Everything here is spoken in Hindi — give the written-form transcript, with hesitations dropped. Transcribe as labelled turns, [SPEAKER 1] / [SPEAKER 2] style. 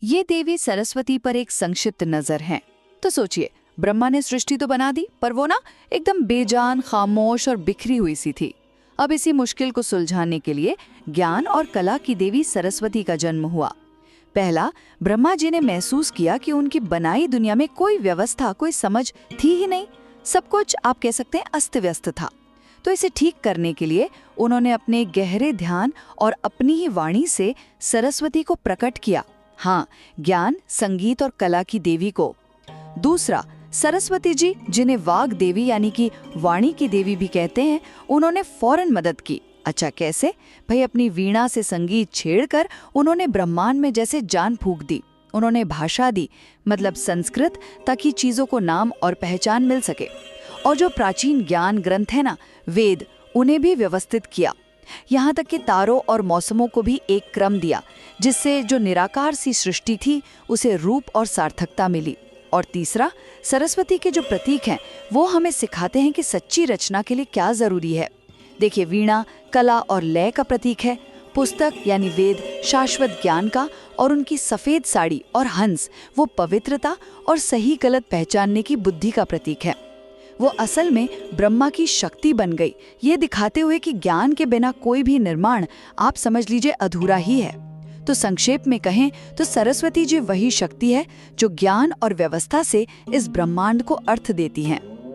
[SPEAKER 1] ये देवी सरस्वती पर एक संक्षिप्त नजर है। तो सोचिए, ब्रह्मा ने सृष्टि तो बना दी, पर वो ना एकदम बेजान, खामोश और बिखरी हुई सी थी। अब इसी मुश्किल को सुलझाने के लिए ज्ञान और कला की देवी सरस्वती का जन्म हुआ। पहला, ब्रह्मा जी ने महसूस किया कि उनकी बनाई दुनिया में कोई व्यवस्था, कोई समझ थी ही नहीं। सब कुछ आप कह सकते हैं अस्त व्यस्त था। तो इसे ठीक करने के लिए उन्होंने अपने गहरे ध्यान और अपनी ही वाणी से सरस्वती को प्रकट किया। हाँ, ज्ञान, संगीत और कला की देवी को। दूसरा, सरस्वती जी, जिन्हें वाग देवी यानी कि वाणी की देवी भी कहते हैं, उन्होंने फौरन मदद की। अच्छा, कैसे? भाई, अपनी वीणा से संगीत छेड़कर उन्होंने ब्रह्मांड में जैसे जान फूंक दी। उन्होंने भाषा दी, मतलब संस्कृत, ताकि चीजों को नाम और पहचान मिल सके। और जो प्राचीन ज्ञान ग्रंथ है ना, वेद, उन्हें भी व्यवस्थित किया। यहाँ तक कि तारों और मौसमों को भी एक क्रम दिया, जिससे जो निराकार सी सृष्टि थी उसे रूप और सार्थकता मिली। और तीसरा, सरस्वती के जो प्रतीक हैं वो हमें सिखाते हैं कि सच्ची रचना के लिए क्या जरूरी है। देखिए, वीणा कला और लय का प्रतीक है, पुस्तक यानी वेद शाश्वत ज्ञान का, और उनकी सफेद साड़ी और हंस वो पवित्रता और सही गलत पहचानने की बुद्धि का प्रतीक है। वो असल में ब्रह्मा की शक्ति बन गई, ये दिखाते हुए कि ज्ञान के बिना कोई भी निर्माण, आप समझ लीजिए, अधूरा ही है। तो संक्षेप में कहें तो सरस्वती जी वही शक्ति है जो ज्ञान और व्यवस्था से इस ब्रह्मांड को अर्थ देती हैं।